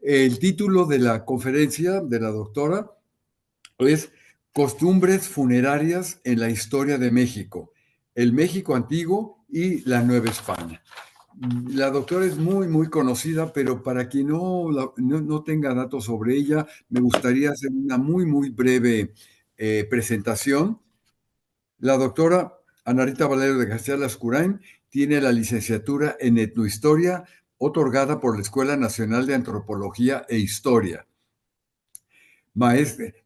El título de la conferencia de la doctora es Costumbres funerarias en la historia de México, el México antiguo y la Nueva España. La doctora es muy conocida, pero para quien no tenga datos sobre ella, me gustaría hacer una muy breve presentación. La doctora Ana Rita Valero de García Lascurain tiene la licenciatura en etnohistoria otorgada por la Escuela Nacional de Antropología e Historia.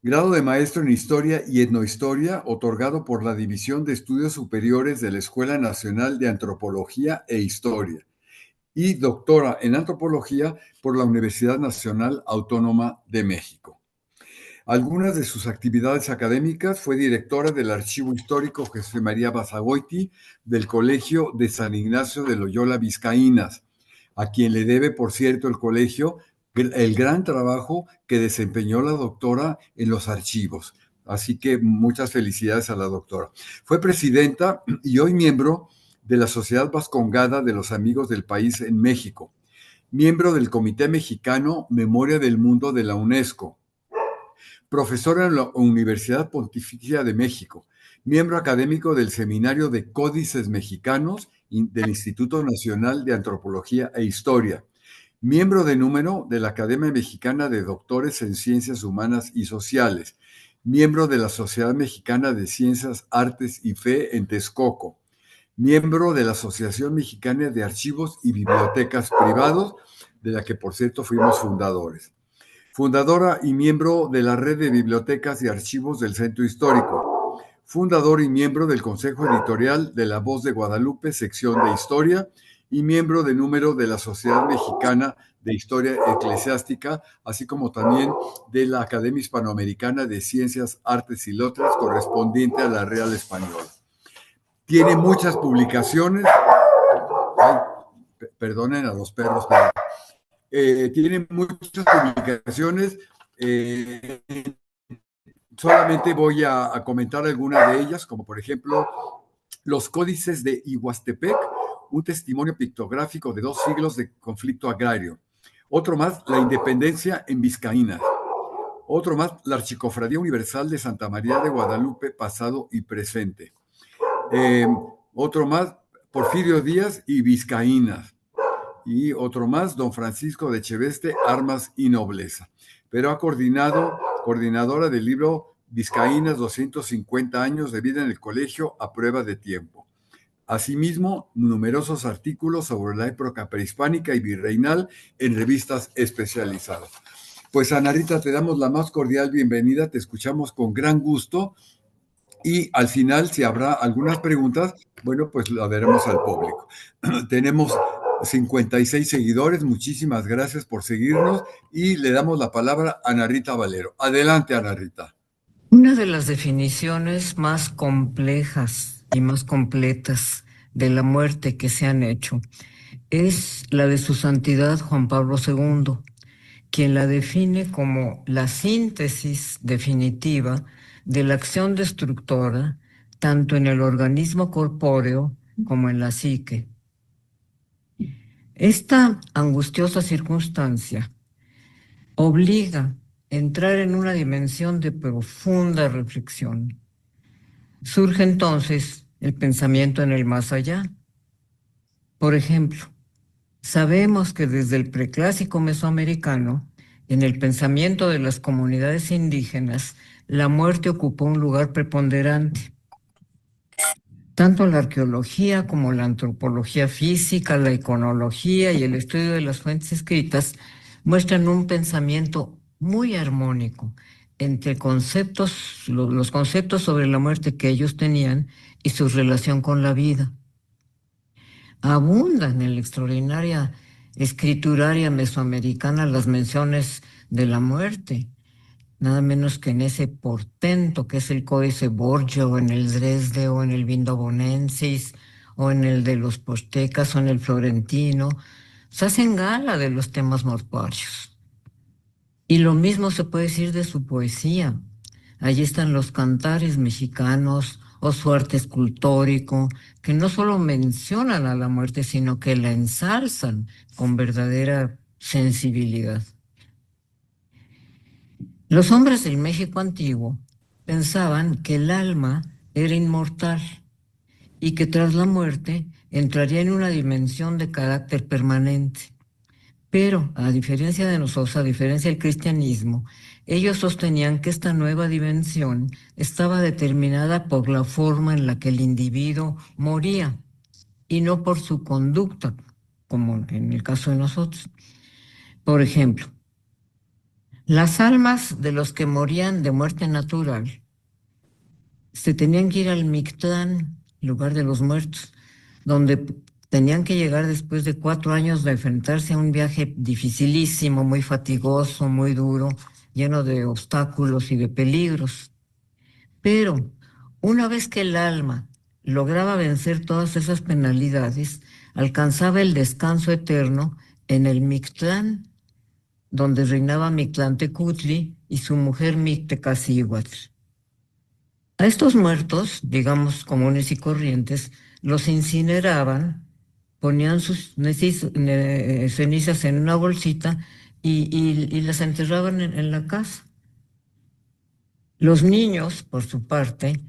Grado de maestro en Historia y Etnohistoria otorgado por la División de Estudios Superiores de la Escuela Nacional de Antropología e Historia. Y doctora en Antropología por la Universidad Nacional Autónoma de México. Algunas de sus actividades académicas: fue directora del Archivo Histórico José María Basagoiti del Colegio de San Ignacio de Loyola Vizcaínas, a quien le debe, por cierto, el colegio el gran trabajo que desempeñó la doctora en los archivos. Así que muchas felicidades a la doctora. Fue presidenta y hoy miembro de la Sociedad Vascongada de los Amigos del País en México, miembro del Comité Mexicano Memoria del Mundo de la UNESCO, profesora en la Universidad Pontificia de México, miembro académico del Seminario de Códices Mexicanos del Instituto Nacional de Antropología e Historia, miembro de número de la Academia Mexicana de Doctores en Ciencias Humanas y Sociales, miembro de la Sociedad Mexicana de Ciencias, Artes y Fe en Texcoco, miembro de la Asociación Mexicana de Archivos y Bibliotecas Privados, de la que, por cierto, fuimos fundadores. Fundadora y miembro de la Red de Bibliotecas y Archivos del Centro Histórico. Fundador y miembro del Consejo Editorial de La Voz de Guadalupe, sección de Historia, y miembro de número de la Sociedad Mexicana de Historia Eclesiástica, así como también de la Academia Hispanoamericana de Ciencias, Artes y Letras, correspondiente a la Real Española. Tiene muchas publicaciones. Ay, perdonen a los perros, pero tiene muchas publicaciones. Solamente voy a comentar algunas de ellas, como por ejemplo Los Códices de Iguastepec, un testimonio pictográfico de 2 siglos de conflicto agrario. Otro más, La Independencia en Vizcaínas. Otro más, La Archicofradía Universal de Santa María de Guadalupe, pasado y presente. Otro más, Porfirio Díaz y Vizcaínas. Y otro más, Don Francisco de Echeveste, Armas y Nobleza. Pero coordinadora del libro Vizcaínas, 250 años de vida en el colegio a prueba de tiempo. Asimismo, numerosos artículos sobre la época prehispánica y virreinal en revistas especializadas. Pues, Ana Rita, te damos la más cordial bienvenida, te escuchamos con gran gusto y al final, si habrá algunas preguntas, bueno, pues la veremos al público. Tenemos 56 seguidores, muchísimas gracias por seguirnos y le damos la palabra a Ana Rita Valero. Adelante, Ana Rita. Una de las definiciones más complejas y más completas de la muerte que se han hecho es la de su santidad Juan Pablo II, quien la define como la síntesis definitiva de la acción destructora tanto en el organismo corpóreo como en la psique. Esta angustiosa circunstancia obliga a entrar en una dimensión de profunda reflexión. Surge entonces el pensamiento en el más allá. Por ejemplo, sabemos que desde el preclásico mesoamericano, en el pensamiento de las comunidades indígenas, la muerte ocupó un lugar preponderante. Tanto la arqueología como la antropología física, la iconología y el estudio de las fuentes escritas muestran un pensamiento muy armónico entre los conceptos sobre la muerte que ellos tenían y su relación con la vida. Abundan en la extraordinaria escrituraria mesoamericana las menciones de la muerte, nada menos que en ese portento que es el Códice Borgia, o en el Dresde, o en el Vindobonensis, o en el de los Postecas, o en el Florentino. Se hacen gala de los temas mortuorios. Y lo mismo se puede decir de su poesía. Allí están los cantares mexicanos o su arte escultórico, que no solo mencionan a la muerte, sino que la ensalzan con verdadera sensibilidad. Los hombres del México antiguo pensaban que el alma era inmortal y que tras la muerte entraría en una dimensión de carácter permanente. Pero, a diferencia de nosotros, a diferencia del cristianismo, ellos sostenían que esta nueva dimensión estaba determinada por la forma en la que el individuo moría y no por su conducta, como en el caso de nosotros. Por ejemplo, las almas de los que morían de muerte natural se tenían que ir al Mictlán, lugar de los muertos, donde tenían que llegar después de 4 años de enfrentarse a un viaje dificilísimo, muy fatigoso, muy duro, lleno de obstáculos y de peligros. Pero una vez que el alma lograba vencer todas esas penalidades, alcanzaba el descanso eterno en el Mictlán, donde reinaba Mictlantecutli y su mujer Mictecacihuatl. A estos muertos, digamos comunes y corrientes, los incineraban, ponían sus cenizas en una bolsita y las enterraban en la casa. Los niños, por su parte,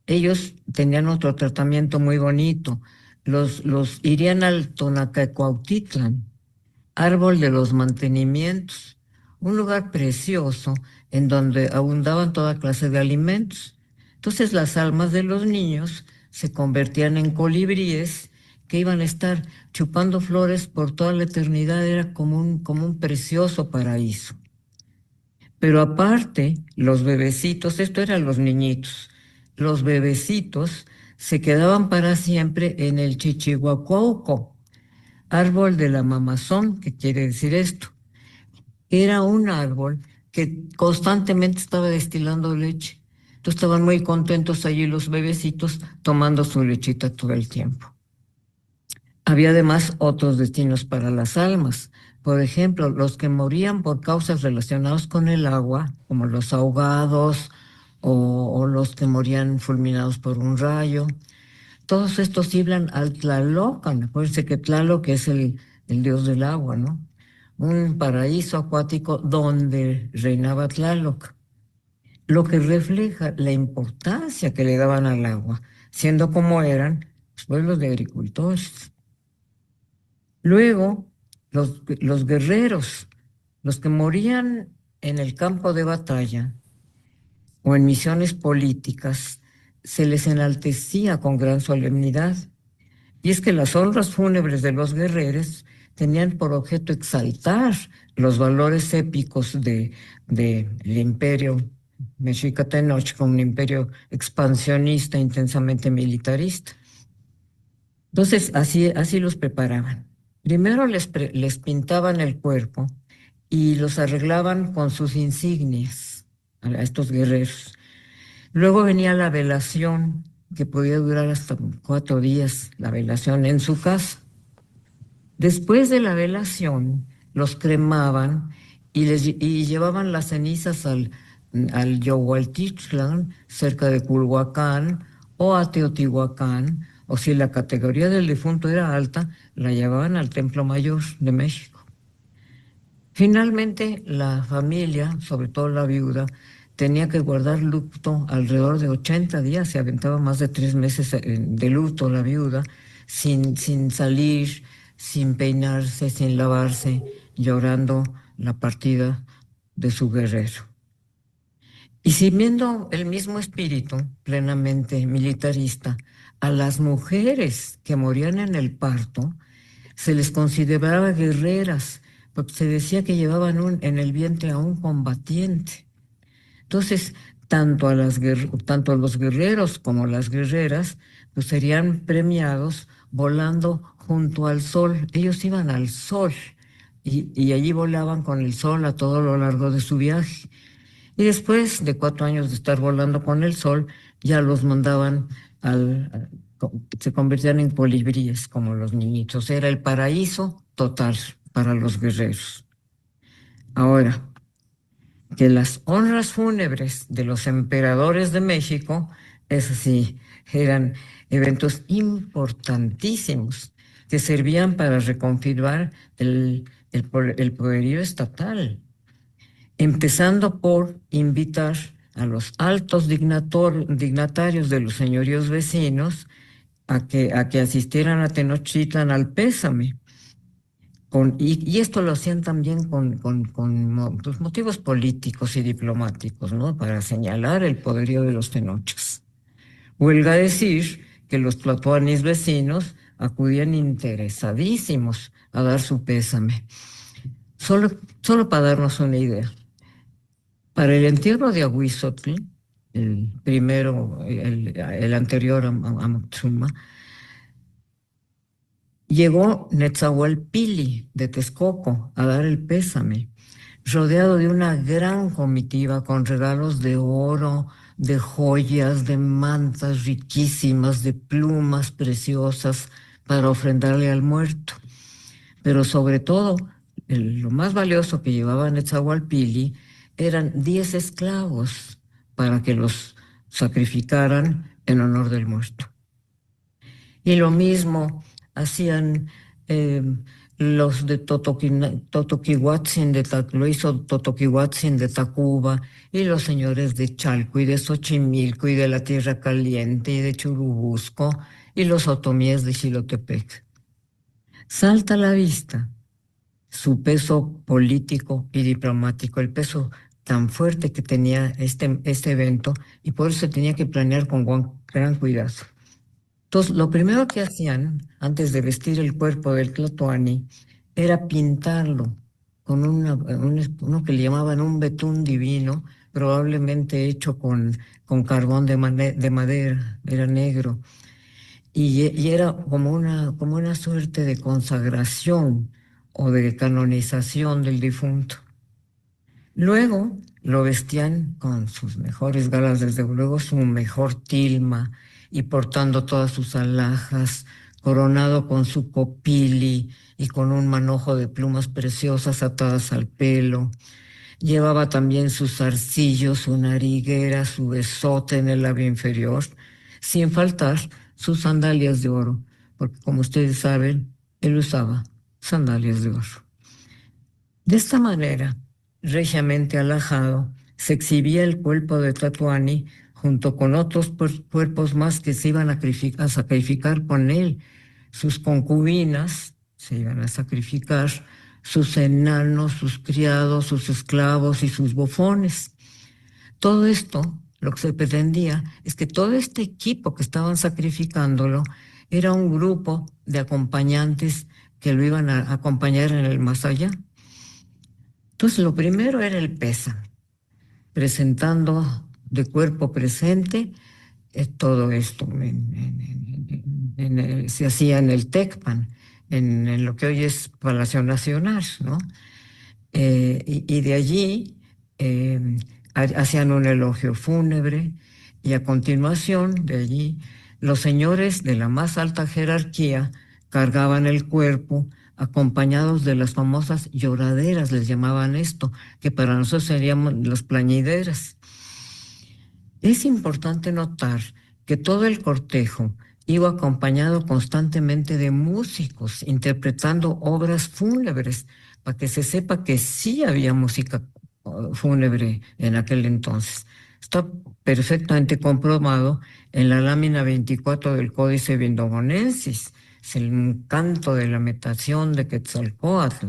ellos tenían otro tratamiento muy bonito. Los irían al Tonacacuautitlán, árbol de los mantenimientos, un lugar precioso en donde abundaban toda clase de alimentos. Entonces las almas de los niños se convertían en colibríes que iban a estar chupando flores por toda la eternidad, era como un precioso paraíso. Pero aparte, los bebecitos, esto eran los niñitos, los bebecitos se quedaban para siempre en el Chichihuacuauco, árbol de la mamazón. ¿Qué quiere decir esto? Era un árbol que constantemente estaba destilando leche. Entonces estaban muy contentos allí los bebecitos tomando su lechita todo el tiempo. Había además otros destinos para las almas. Por ejemplo, los que morían por causas relacionadas con el agua, como los ahogados o los que morían fulminados por un rayo. Todos estos iban al Tlalocan. Acuérdense que Tlaloc es el dios del agua, ¿no? Un paraíso acuático donde reinaba Tlaloc, lo que refleja la importancia que le daban al agua, siendo como eran los pueblos de agricultores. Luego, los guerreros, los que morían en el campo de batalla o en misiones políticas, se les enaltecía con gran solemnidad. Y es que las honras fúnebres de los guerreros tenían por objeto exaltar los valores épicos del imperio Mexica Tenochca, un imperio expansionista, intensamente militarista. Entonces, así los preparaban. Primero les pintaban el cuerpo y los arreglaban con sus insignias a estos guerreros. Luego venía la velación, que podía durar hasta 4 días, la velación en su casa. Después de la velación, los cremaban y llevaban las cenizas al Yohualtitlán, cerca de Culhuacán, o a Teotihuacán, o si la categoría del difunto era alta, la llevaban al Templo Mayor de México. Finalmente, la familia, sobre todo la viuda, tenía que guardar luto alrededor de 80 días, se aventaba más de 3 meses de luto la viuda, sin salir, sin peinarse, sin lavarse, llorando la partida de su guerrero. Y siguiendo el mismo espíritu plenamente militarista, a las mujeres que morían en el parto se les consideraba guerreras, porque se decía que llevaban en el vientre a un combatiente. Entonces, tanto los guerreros como las guerreras pues serían premiados volando junto al sol. Ellos iban al sol y allí volaban con el sol a todo lo largo de su viaje. Y después de 4 años de estar volando con el sol, ya los mandaban se convertían en colibríes como los niñitos. Era el paraíso total para los guerreros. Ahora, que las honras fúnebres de los emperadores de México, eso sí, eran eventos importantísimos que servían para reconfirmar el poderío estatal. empezando por invitar a los altos dignatarios de los señoríos vecinos a que asistieran a Tenochtitlan al pésame. Y esto lo hacían también con pues, motivos políticos y diplomáticos, ¿no? Para señalar el poderío de los tenochos. Huelga decir que los tlatoanis vecinos acudían interesadísimos a dar su pésame. Solo para darnos una idea. Para el entierro de Ahuizotl, el primero, el anterior a Moctezuma, llegó Netzahualpili de Texcoco a dar el pésame, rodeado de una gran comitiva con regalos de oro, de joyas, de mantas riquísimas, de plumas preciosas para ofrendarle al muerto. Pero sobre todo, lo más valioso que llevaba Netzahualpili eran 10 esclavos para que los sacrificaran en honor del muerto. Y lo mismo hacían los de Totoquihuatzin, lo hizo Totoquihuatzin de Tacuba, y los señores de Chalco y de Xochimilco y de la Tierra Caliente y de Churubusco y los otomíes de Xilotepec. Salta a la vista su peso político y diplomático, el peso tan fuerte que tenía este evento, y por eso se tenía que planear con gran cuidado. Entonces, lo primero que hacían antes de vestir el cuerpo del tlatoani era pintarlo con uno que le llamaban un betún divino, probablemente hecho con carbón de madera, era negro, y era como una suerte de consagración o de canonización del difunto. Luego lo vestían con sus mejores galas, desde luego su mejor tilma, y portando todas sus alhajas, coronado con su copili y con un manojo de plumas preciosas atadas al pelo. Llevaba también sus zarcillos, su nariguera, su besote en el labio inferior, sin faltar sus sandalias de oro, porque como ustedes saben, él usaba sandalias de oro. De esta manera, regiamente alhajado, se exhibía el cuerpo de Tlatoani junto con otros cuerpos más que se iban a sacrificar con él. Sus concubinas se iban a sacrificar, sus enanos, sus criados, sus esclavos y sus bufones. Todo esto, lo que se pretendía es que todo este equipo que estaban sacrificándolo era un grupo de acompañantes que lo iban a acompañar en el más allá. Entonces, lo primero era el pésame, presentando de cuerpo presente todo esto. Se hacía en el Tecpan, en lo que hoy es Palacio Nacional, ¿no? Y de allí hacían un elogio fúnebre, y a continuación de allí los señores de la más alta jerarquía cargaban el cuerpo acompañados de las famosas lloraderas, les llamaban esto, que para nosotros serían las plañideras. Es importante notar que todo el cortejo iba acompañado constantemente de músicos interpretando obras fúnebres, para que se sepa que sí había música fúnebre en aquel entonces. Está perfectamente comprobado en la lámina 24 del Códice Vindobonensis. Es el canto de lamentación de Quetzalcóatl.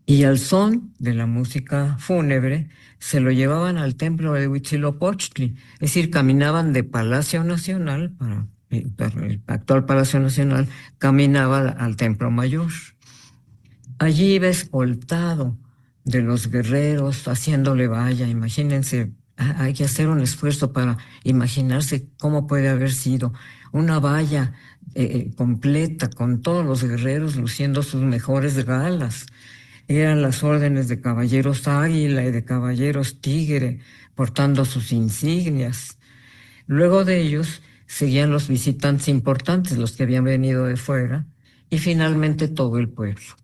Y al son de la música fúnebre se lo llevaban al templo de Huitzilopochtli, es decir, caminaban de Palacio Nacional, para el actual Palacio Nacional, caminaba al Templo Mayor. Allí iba escoltado de los guerreros haciéndole valla. Imagínense, hay que hacer un esfuerzo para imaginarse cómo puede haber sido una valla completa con todos los guerreros luciendo sus mejores galas. Eran las órdenes de caballeros águila y de caballeros tigre, portando sus insignias. Luego de ellos seguían los visitantes importantes, los que habían venido de fuera, y finalmente todo el pueblo.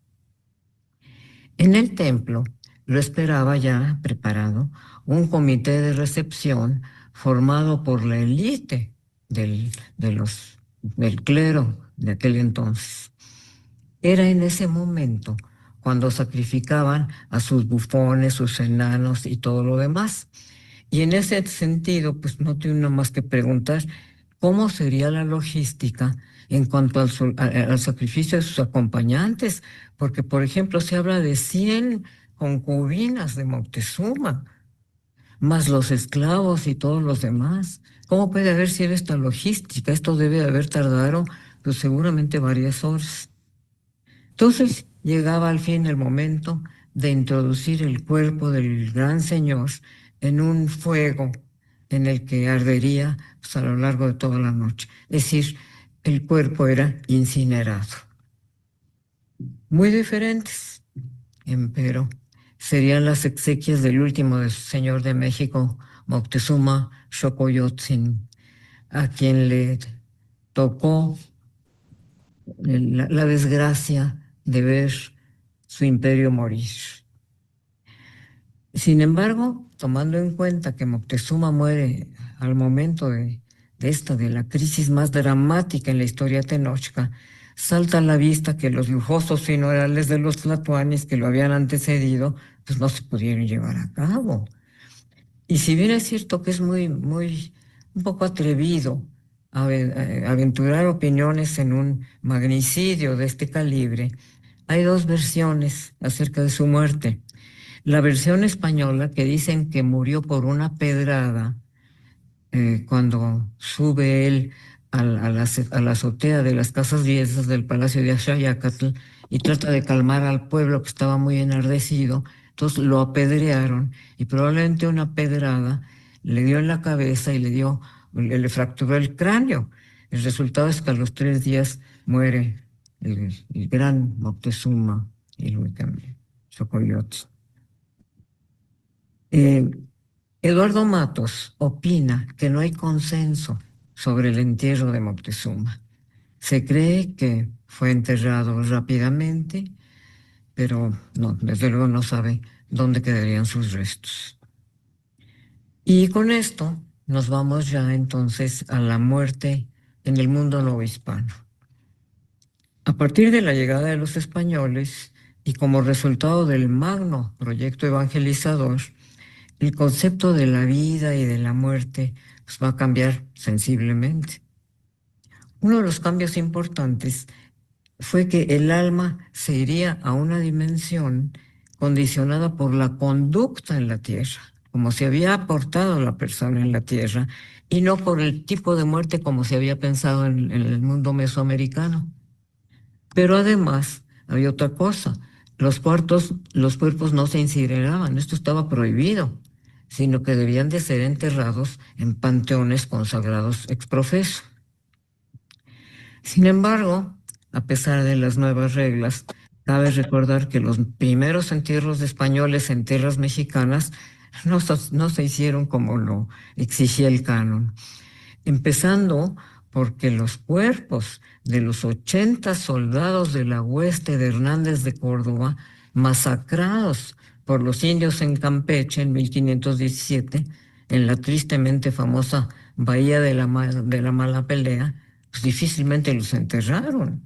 En el templo lo esperaba ya preparado un comité de recepción formado por la élite del clero de aquel entonces. Era en ese momento cuando sacrificaban a sus bufones, sus enanos y todo lo demás. Y en ese sentido, pues no tiene uno más que preguntar cómo sería la logística en cuanto al sacrificio de sus acompañantes, porque, por ejemplo, se habla de 100 concubinas de Moctezuma, más los esclavos y todos los demás. ¿Cómo puede haber sido esta logística? Esto debe de haber tardado, pues seguramente varias horas. Entonces llegaba al fin el momento de introducir el cuerpo del gran señor en un fuego en el que ardería, pues, a lo largo de toda la noche. Es decir, el cuerpo era incinerado. Muy diferentes, empero, serían las exequias del último señor de México, Moctezuma Xocoyotzin, a quien le tocó la desgracia de ver su imperio morir. Sin embargo, tomando en cuenta que Moctezuma muere al momento de la crisis más dramática en la historia tenochca, salta a la vista que los lujosos funerales de los tlatoanis que lo habían antecedido, pues no se pudieron llevar a cabo. Y si bien es cierto que es un poco atrevido aventurar opiniones en un magnicidio de este calibre, hay dos versiones acerca de su muerte. La versión española, que dicen que murió por una pedrada cuando sube él a la azotea de las casas viejas del Palacio de Axayácatl y trata de calmar al pueblo que estaba muy enardecido. Entonces lo apedrearon y probablemente una pedrada le dio en la cabeza y le fracturó el cráneo. El resultado es que a los 3 días muere el gran Moctezuma y Xocoyotzin. Eduardo Matos opina que no hay consenso sobre el entierro de Moctezuma. Se cree que fue enterrado rápidamente, pero no, desde luego no sabe dónde quedarían sus restos. Y con esto nos vamos ya entonces a la muerte en el mundo novohispano. A partir de la llegada de los españoles y como resultado del magno proyecto evangelizador, el concepto de la vida y de la muerte pues, va a cambiar sensiblemente. Uno de los cambios importantes fue que el alma se iría a una dimensión condicionada por la conducta en la tierra, como se había aportado la persona en la tierra, y no por el tipo de muerte como se había pensado en el mundo mesoamericano. Pero además había otra cosa, los cuerpos no se incineraban, esto estaba prohibido, sino que debían de ser enterrados en panteones consagrados ex profeso. Sin embargo, a pesar de las nuevas reglas, cabe recordar que los primeros entierros de españoles en tierras mexicanas no se hicieron como lo exigía el canon, empezando porque los cuerpos de los 80 soldados de la hueste de Hernández de Córdoba, masacrados por los indios en Campeche en 1517, en la tristemente famosa Bahía de la Mala Pelea, pues difícilmente los enterraron.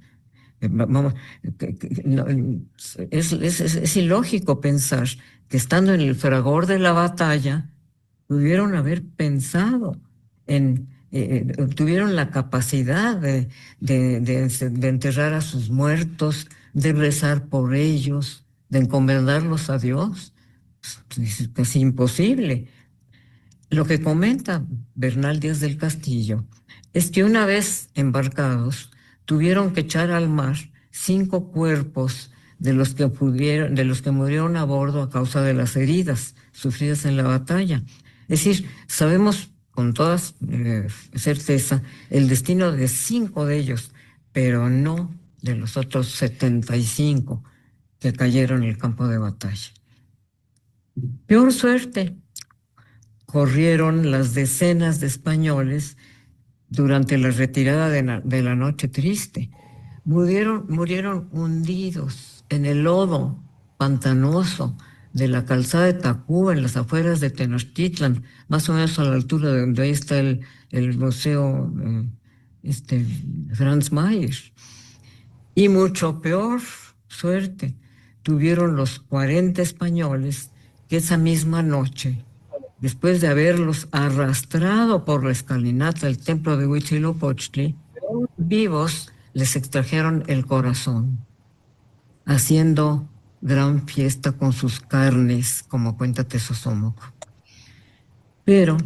Vamos, es ilógico pensar que estando en el fragor de la batalla, pudieron haber pensado tuvieron la capacidad de enterrar a sus muertos, de rezar por ellos, de encomendarlos a Dios. Es casi imposible. Lo que comenta Bernal Díaz del Castillo es que una vez embarcados, tuvieron que echar al mar 5 cuerpos de los que murieron a bordo a causa de las heridas sufridas en la batalla. Es decir, sabemos con toda certeza el destino de 5 de ellos, pero no de los otros 75 que cayeron en el campo de batalla. Peor suerte corrieron las decenas de españoles durante la retirada de la Noche Triste. Murieron hundidos en el lodo pantanoso de la calzada de Tacuba, en las afueras de Tenochtitlan, más o menos a la altura de donde ahí está el museo Franz Mayer. Y mucho peor suerte tuvieron los 40 españoles que esa misma noche, después de haberlos arrastrado por la escalinata del templo de Huitzilopochtli, vivos les extrajeron el corazón, haciendo gran fiesta con sus carnes, como cuenta Tezosomoco. Pero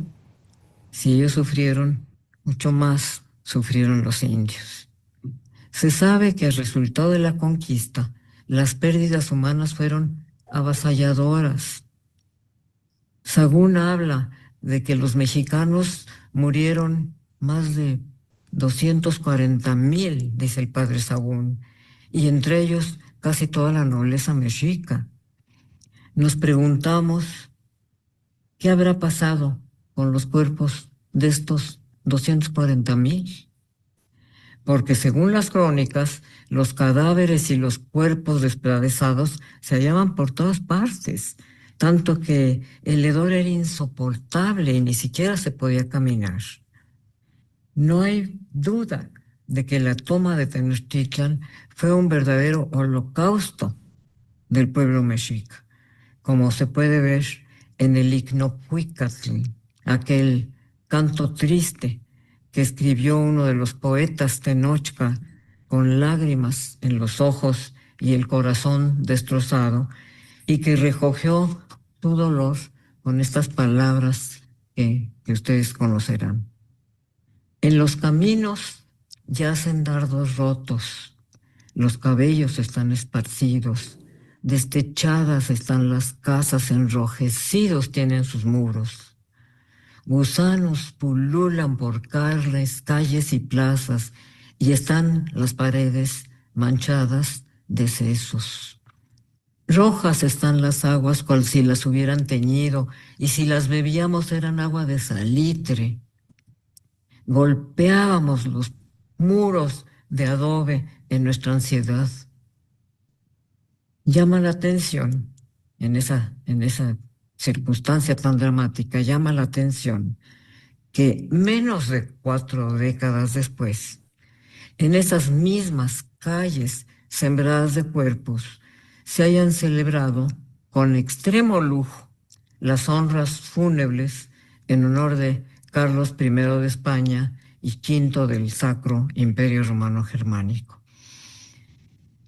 si ellos sufrieron, mucho más sufrieron los indios. Se sabe que al resultado de la conquista, las pérdidas humanas fueron avasalladoras. Sagún habla de que los mexicanos murieron más de 240,000, dice el padre Sagún, y entre ellos casi toda la nobleza mexica. Nos preguntamos qué habrá pasado con los cuerpos de estos 240,000, porque según las crónicas, los cadáveres y los cuerpos despedazados se hallaban por todas partes, tanto que el hedor era insoportable y ni siquiera se podía caminar. No hay duda de que la toma de Tenochtitlan fue un verdadero holocausto del pueblo mexica, como se puede ver en el Icnocuicatl, aquel canto triste que escribió uno de los poetas Tenochca con lágrimas en los ojos y el corazón destrozado, y que recogió su dolor con estas palabras que ustedes conocerán. En los caminos yacen dardos rotos, los cabellos están esparcidos, destechadas están las casas, enrojecidos tienen sus muros. Gusanos pululan por calles y plazas, y están las paredes manchadas de sesos. Rojas están las aguas cual si las hubieran teñido, y si las bebíamos eran agua de salitre. Golpeábamos los muros de adobe en nuestra ansiedad. Llama la atención en esa circunstancia tan dramática, llama la atención que menos de 4 décadas después, en esas mismas calles sembradas de cuerpos, se hayan celebrado con extremo lujo las honras fúnebres en honor de Carlos I de España y V del Sacro Imperio Romano Germánico.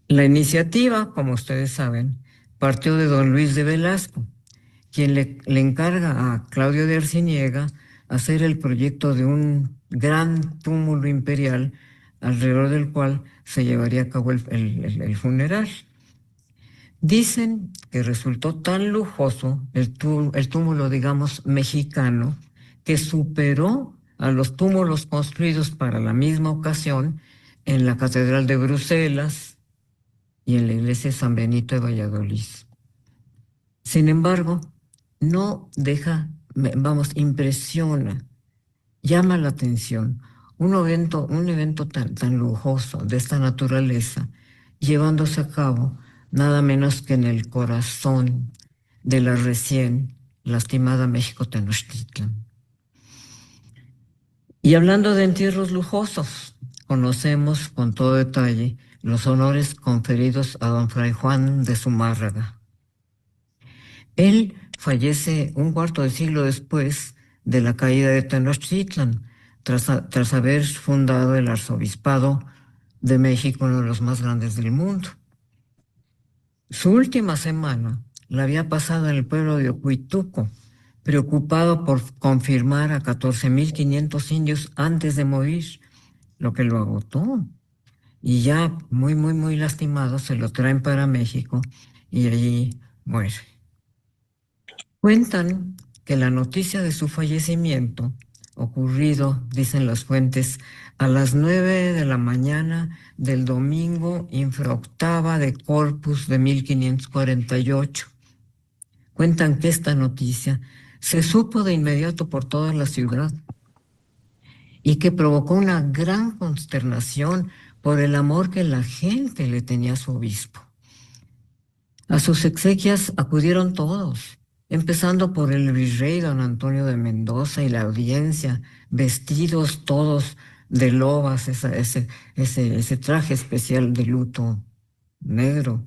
La iniciativa, como ustedes saben, partió de don Luis de Velasco, quien le encarga a Claudio de Arciniega hacer el proyecto de un gran túmulo imperial alrededor del cual se llevaría a cabo el funeral. Dicen que resultó tan lujoso el túmulo, digamos, mexicano, que superó a los túmulos construidos para la misma ocasión en la Catedral de Bruselas y en la iglesia de San Benito de Valladolid. Sin embargo, no deja, impresiona, llama la atención un evento tan lujoso de esta naturaleza, llevándose a cabo nada menos que en el corazón de la recién lastimada México Tenochtitlan. Y hablando de entierros lujosos, conocemos con todo detalle los honores conferidos a don Fray Juan de Zumárraga. Él fallece un cuarto de siglo después de la caída de Tenochtitlan, tras haber fundado el arzobispado de México, uno de los más grandes del mundo. Su última semana la había pasado en el pueblo de Ocuituco, preocupado por confirmar a 14,500 indios antes de morir, lo que lo agotó. Y ya muy lastimado se lo traen para México y allí muere. Cuentan que la noticia de su fallecimiento, ocurrido, dicen las fuentes, a las 9 de la mañana del domingo infraoctava de Corpus de 1548. Cuentan que esta noticia se supo de inmediato por toda la ciudad y que provocó una gran consternación por el amor que la gente le tenía a su obispo. A sus exequias acudieron todos, empezando por el virrey don Antonio de Mendoza y la audiencia, vestidos todos de lobas, ese traje especial de luto negro.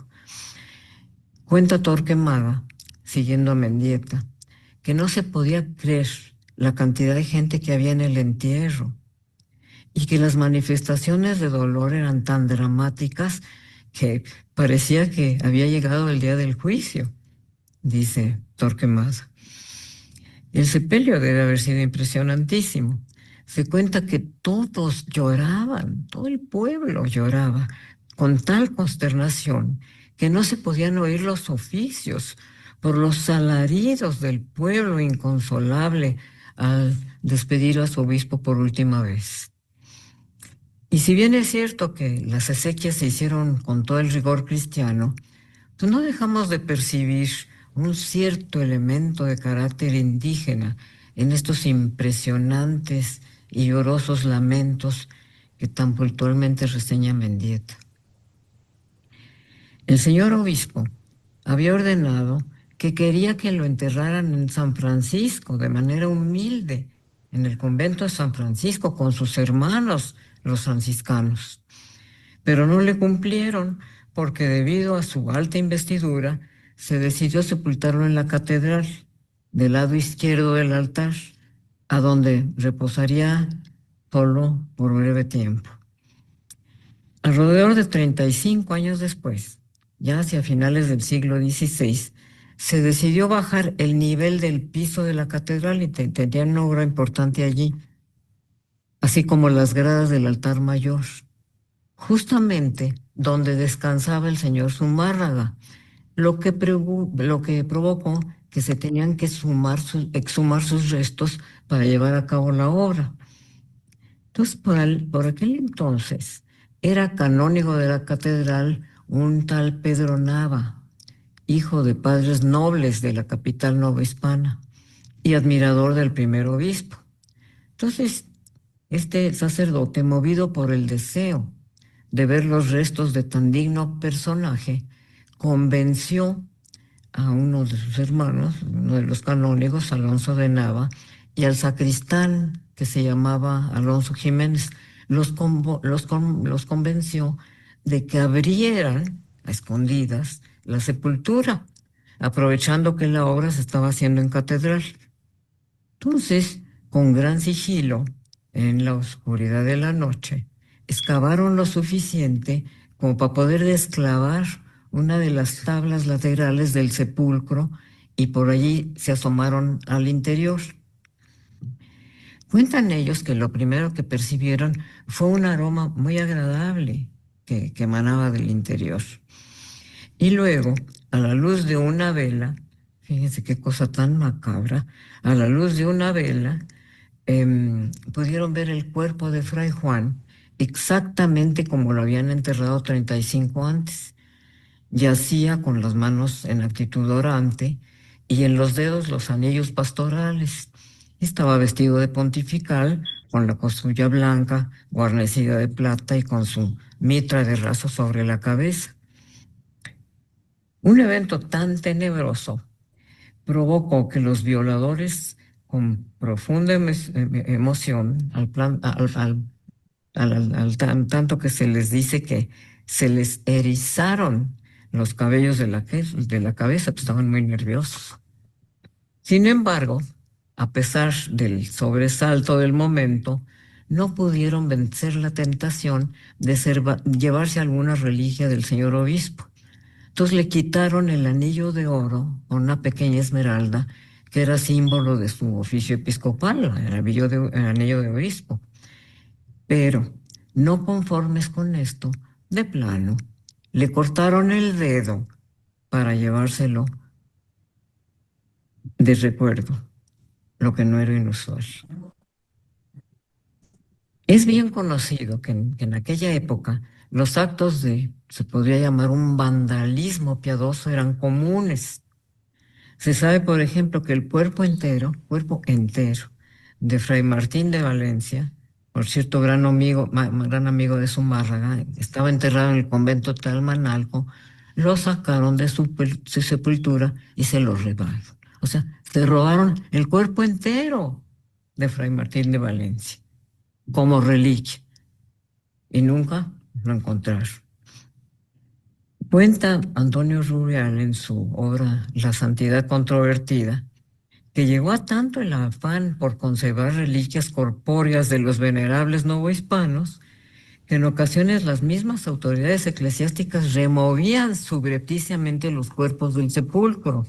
Cuenta Torquemada, siguiendo a Mendieta, que no se podía creer la cantidad de gente que había en el entierro y que las manifestaciones de dolor eran tan dramáticas que parecía que había llegado el día del juicio, dice Torquemada. El sepelio debe haber sido impresionantísimo. Se cuenta que todos lloraban, todo el pueblo lloraba con tal consternación que no se podían oír los oficios por los alaridos del pueblo inconsolable al despedir a su obispo por última vez. Y si bien es cierto que las exequias se hicieron con todo el rigor cristiano, pues no dejamos de percibir un cierto elemento de carácter indígena en estos impresionantes y llorosos lamentos que tan puntualmente reseña Mendieta. El señor obispo había ordenado que quería que lo enterraran en San Francisco de manera humilde, en el convento de San Francisco con sus hermanos, los franciscanos. Pero no le cumplieron porque debido a su alta investidura se decidió sepultarlo en la catedral, del lado izquierdo del altar, a donde reposaría solo por breve tiempo. Alrededor de 35 años después, ya hacia finales del siglo XVI, se decidió bajar el nivel del piso de la catedral y tenían una obra importante allí, así como las gradas del altar mayor, justamente donde descansaba el señor Zumárraga, lo que provocó que se tenían que exhumar sus restos para llevar a cabo la obra. Entonces, por aquel entonces, era canónigo de la catedral un tal Pedro Nava, hijo de padres nobles de la capital novohispana y admirador del primer obispo. Entonces, este sacerdote, movido por el deseo de ver los restos de tan digno personaje, convenció a uno de sus hermanos, uno de los canónigos, Alonso de Nava, y al sacristán, que se llamaba Alonso Jiménez, los convenció de que abrieran a escondidas la sepultura, aprovechando que la obra se estaba haciendo en catedral. Entonces, con gran sigilo, en la oscuridad de la noche, excavaron lo suficiente como para poder desclavar una de las tablas laterales del sepulcro y por allí se asomaron al interior. Cuentan ellos que lo primero que percibieron fue un aroma muy agradable que emanaba del interior. Y luego, a la luz de una vela, fíjense qué cosa tan macabra, a la luz de una vela, pudieron ver el cuerpo de Fray Juan exactamente como lo habían enterrado 35 antes. Yacía con las manos en actitud orante y en los dedos los anillos pastorales. Estaba vestido de pontifical, con la costulla blanca, guarnecida de plata y con su mitra de raso sobre la cabeza. Un evento tan tenebroso provocó que los violadores, con profunda emoción, tanto que se les dice que se les erizaron los cabellos de la cabeza, pues estaban muy nerviosos. Sin embargo, a pesar del sobresalto del momento, no pudieron vencer la tentación de llevarse alguna reliquia del señor obispo. Entonces le quitaron el anillo de oro con una pequeña esmeralda que era símbolo de su oficio episcopal, el anillo de obispo. Pero no conformes con esto, de plano, le cortaron el dedo para llevárselo de recuerdo, lo que no era inusual. Es bien conocido que en aquella época los actos se podría llamar un vandalismo piadoso, eran comunes. Se sabe, por ejemplo, que el cuerpo entero de Fray Martín de Valencia, por cierto, gran amigo de Zumárraga, estaba enterrado en el convento de Talmanalco, lo sacaron de su sepultura y se lo robaron. O sea, se robaron el cuerpo entero de Fray Martín de Valencia como reliquia y nunca lo encontraron. Cuenta Antonio Rubial en su obra La Santidad Controvertida que llegó a tanto el afán por conservar reliquias corpóreas de los venerables novohispanos que en ocasiones las mismas autoridades eclesiásticas removían subrepticiamente los cuerpos del sepulcro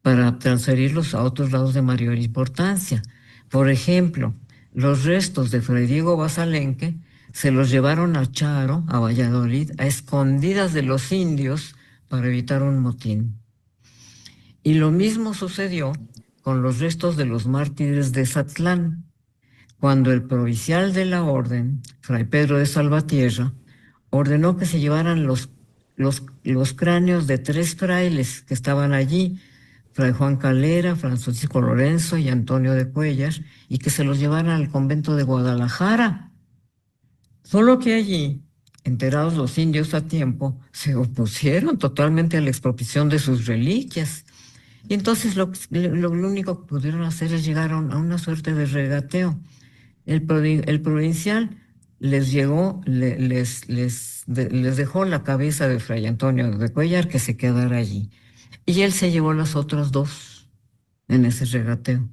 para transferirlos a otros lados de mayor importancia. Por ejemplo, los restos de Fray Diego Basalenque se los llevaron a Charo, a Valladolid, a escondidas de los indios para evitar un motín. Y lo mismo sucedió con los restos de los mártires de Zatlán, cuando el provincial de la orden, Fray Pedro de Salvatierra, ordenó que se llevaran los cráneos de 3 frailes que estaban allí, Fray Juan Calera, Francisco Lorenzo y Antonio de Cuellar, y que se los llevaran al convento de Guadalajara. Solo que allí, enterados los indios a tiempo, se opusieron totalmente a la expropiación de sus reliquias. Y entonces lo único que pudieron hacer es llegar a una suerte de regateo. El provincial les llegó, les dejó la cabeza de Fray Antonio de Cuellar que se quedara allí. Y él se llevó las otras 2 en ese regateo.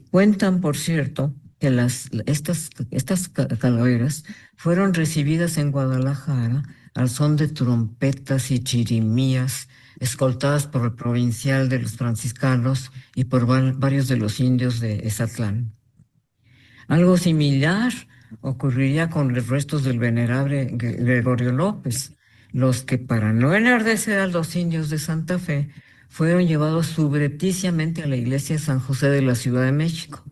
Cuentan, por cierto, que estas calaveras fueron recibidas en Guadalajara al son de trompetas y chirimías, escoltadas por el provincial de los franciscanos y por varios de los indios de Ezatlán. Algo similar ocurriría con los restos del venerable Gregorio López, los que, para no enardecer a los indios de Santa Fe, fueron llevados subrepticiamente a la iglesia de San José de la Ciudad de México.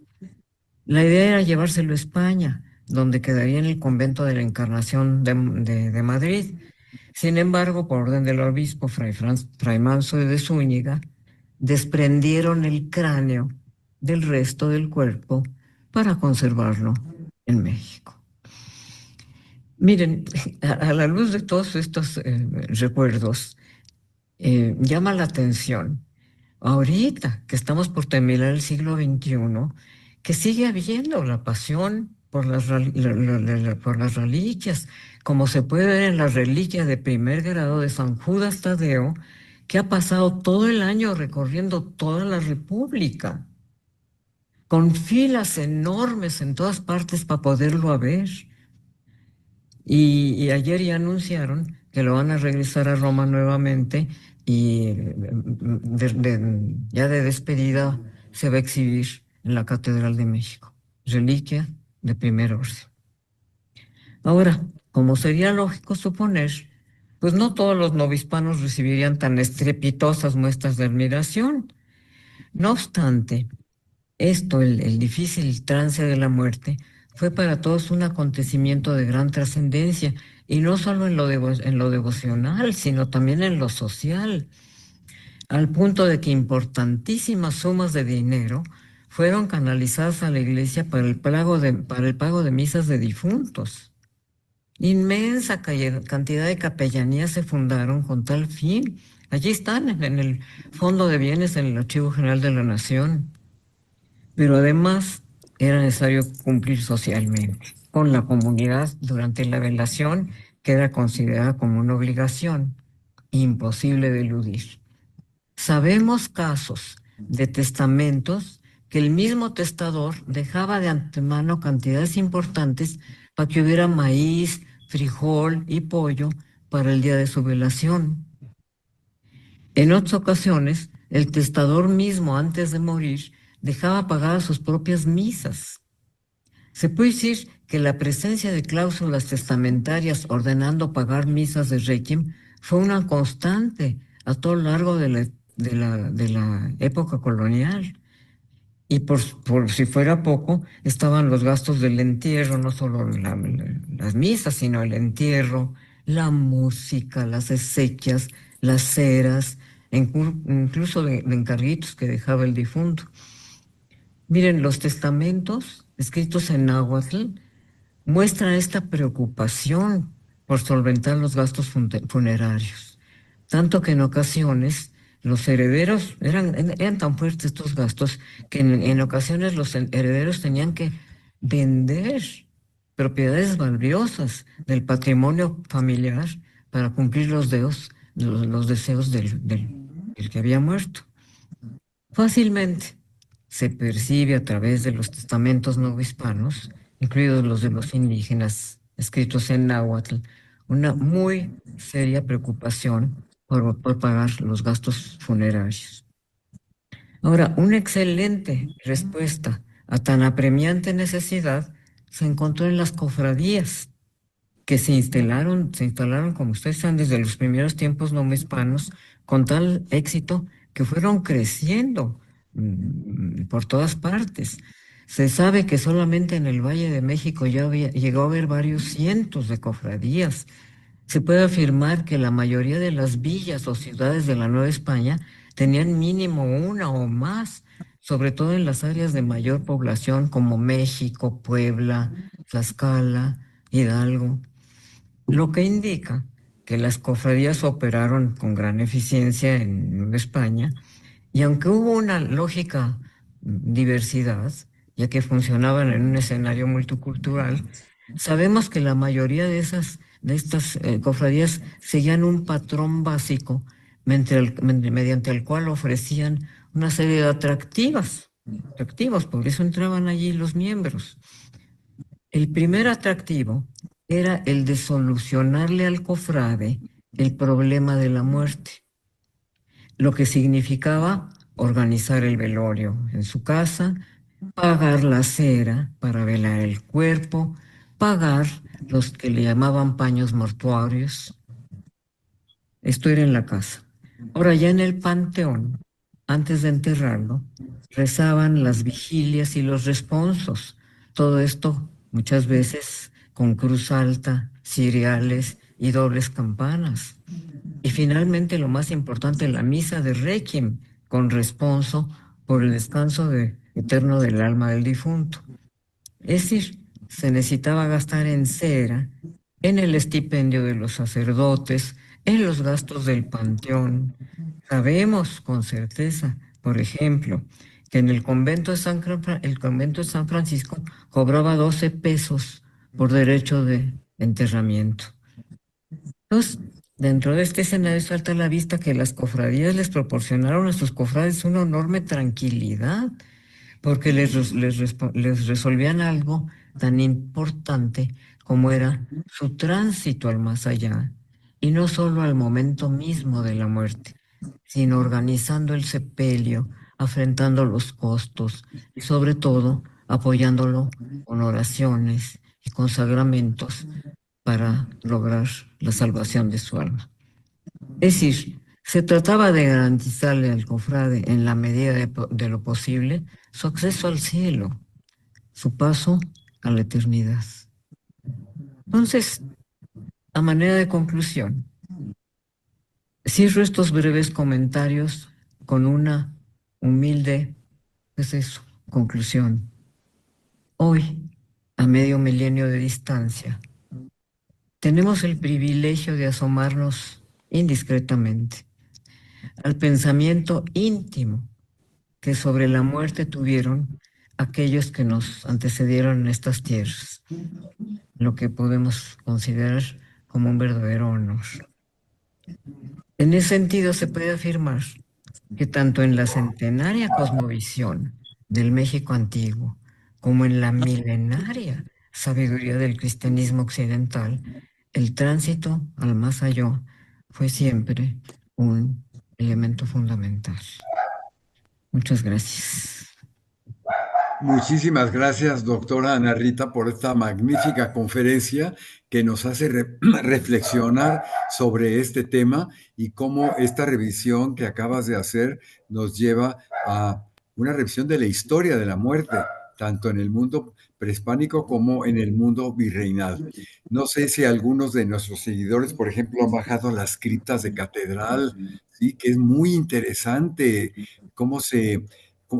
La idea era llevárselo a España, donde quedaría en el convento de la Encarnación de Madrid. Sin embargo, por orden del obispo Fray Manso de Zúñiga, desprendieron el cráneo del resto del cuerpo para conservarlo en México. Miren, a la luz de todos estos recuerdos, llama la atención, ahorita que estamos por terminar el siglo XXI, que sigue habiendo la pasión por por las reliquias, como se puede ver en la reliquia de primer grado de San Judas Tadeo, que ha pasado todo el año recorriendo toda la República, con filas enormes en todas partes para poderlo ver. Y ayer ya anunciaron que lo van a regresar a Roma nuevamente y ya de despedida se va a exhibir en la Catedral de México. Reliquia de primer orden. Ahora, como sería lógico suponer, pues no todos los novohispanos recibirían tan estrepitosas muestras de admiración. No obstante, el difícil trance de la muerte, fue para todos un acontecimiento de gran trascendencia, y no solo en lo devocional, sino también en lo social, al punto de que importantísimas sumas de dinero fueron canalizadas a la iglesia para el pago de misas de difuntos. Inmensa cantidad de capellanías se fundaron con tal fin. Allí están en el Fondo de Bienes en el Archivo General de la Nación. Pero además era necesario cumplir socialmente con la comunidad durante la velación, que era considerada como una obligación imposible de eludir. Sabemos casos de testamentos que el mismo testador dejaba de antemano cantidades importantes para que hubiera maíz, frijol y pollo para el día de su velación. En otras ocasiones, el testador mismo, antes de morir, dejaba pagadas sus propias misas. Se puede decir que la presencia de cláusulas testamentarias ordenando pagar misas de Requiem fue una constante a todo lo largo de la época colonial. Y por si fuera poco, estaban los gastos del entierro, no solo las misas, sino el entierro, la música, las exequias, las ceras, incluso de encarguitos que dejaba el difunto. Miren, los testamentos escritos en náhuatl muestran esta preocupación por solventar los gastos funerarios, tanto que en ocasiones los herederos eran tan fuertes estos gastos que en ocasiones los herederos tenían que vender propiedades valiosas del patrimonio familiar para cumplir los deseos del que había muerto. Fácilmente se percibe a través de los testamentos novohispanos, incluidos los de los indígenas, escritos en náhuatl, una muy seria preocupación por pagar los gastos funerarios. Ahora, una excelente respuesta a tan apremiante necesidad se encontró en las cofradías, que se instalaron, como ustedes saben, desde los primeros tiempos novohispanos, con tal éxito que fueron creciendo por todas partes. Se sabe que solamente en el Valle de México llegó a haber varios cientos de cofradías. Se puede afirmar que la mayoría de las villas o ciudades de la Nueva España tenían mínimo una o más, sobre todo en las áreas de mayor población como México, Puebla, Tlaxcala, Hidalgo, lo que indica que las cofradías operaron con gran eficiencia en Nueva España, y aunque hubo una lógica diversidad, ya que funcionaban en un escenario multicultural, sabemos que la mayoría de estas cofradías seguían un patrón básico mediante el cual ofrecían una serie de atractivos, por eso entraban allí los miembros. El primer atractivo era el de solucionarle al cofrade el problema de la muerte, lo que significaba organizar el velorio en su casa, pagar la cera para velar el cuerpo, pagar los que le llamaban paños mortuorios. Esto era en la casa. Ahora ya en el panteón, antes de enterrarlo, rezaban las vigilias y los responsos. Todo esto muchas veces con cruz alta, ciriales y dobles campanas. Y finalmente, lo más importante, la misa de Requiem, con responso por el descanso eterno del alma del difunto. Es decir, se necesitaba gastar en cera, en el estipendio de los sacerdotes, en los gastos del panteón. Sabemos con certeza, por ejemplo, que en el convento de San Francisco cobraba 12 pesos por derecho de enterramiento. Entonces, dentro de este escenario salta a la vista que las cofradías les proporcionaron a sus cofrades una enorme tranquilidad, porque les resolvían algo tan importante como era su tránsito al más allá, y no solo al momento mismo de la muerte, sino organizando el sepelio, afrontando los costos y sobre todo apoyándolo con oraciones y con sacramentos para lograr la salvación de su alma. Es decir, se trataba de garantizarle al cofrade, en la medida de lo posible, su acceso al cielo, su paso a la eternidad. Entonces, a manera de conclusión, cierro estos breves comentarios con una humilde, pues eso, conclusión. Hoy, a medio milenio de distancia, tenemos el privilegio de asomarnos indiscretamente al pensamiento íntimo que sobre la muerte tuvieron aquellos que nos antecedieron en estas tierras, lo que podemos considerar como un verdadero honor. En ese sentido, se puede afirmar que tanto en la centenaria cosmovisión del México antiguo como en la milenaria sabiduría del cristianismo occidental, el tránsito al más allá fue siempre un elemento fundamental. Muchas gracias. Muchísimas gracias, doctora Ana Rita, por esta magnífica conferencia que nos hace reflexionar sobre este tema y cómo esta revisión que acabas de hacer nos lleva a una revisión de la historia de la muerte, tanto en el mundo prehispánico como en el mundo virreinal. No sé si algunos de nuestros seguidores, por ejemplo, han bajado las criptas de catedral, sí, que es muy interesante cómo se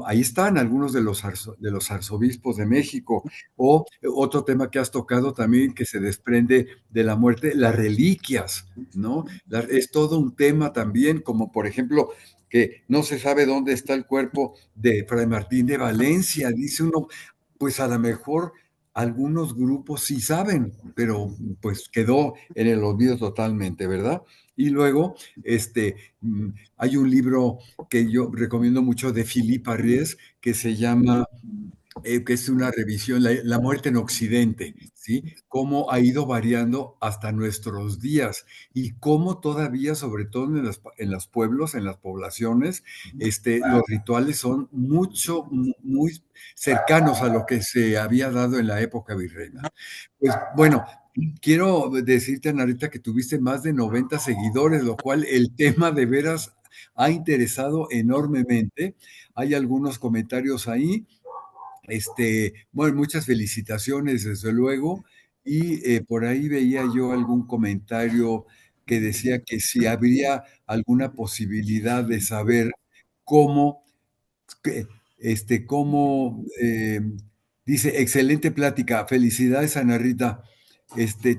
ahí están algunos de los arzobispos de México. O otro tema que has tocado también que se desprende de la muerte, las reliquias, ¿no? Es todo un tema también, como por ejemplo, que no se sabe dónde está el cuerpo de Fray Martín de Valencia. Dice uno, pues a lo mejor algunos grupos sí saben, pero pues quedó en el olvido totalmente, ¿verdad? Y luego, hay un libro que yo recomiendo mucho de Philippe Arries que se llama que es una revisión, la muerte en Occidente, ¿sí? Cómo ha ido variando hasta nuestros días y cómo todavía, sobre todo en los pueblos, en las poblaciones, los rituales son muy cercanos a lo que se había dado en la época virreina. Pues bueno, quiero decirte, Narita, que tuviste más de 90 seguidores, lo cual el tema de veras ha interesado enormemente. Hay algunos comentarios ahí. Bueno, muchas felicitaciones, desde luego. Y por ahí veía yo algún comentario que decía que si habría alguna posibilidad de saber cómo, que, dice, excelente plática, felicidades, Ana Rita.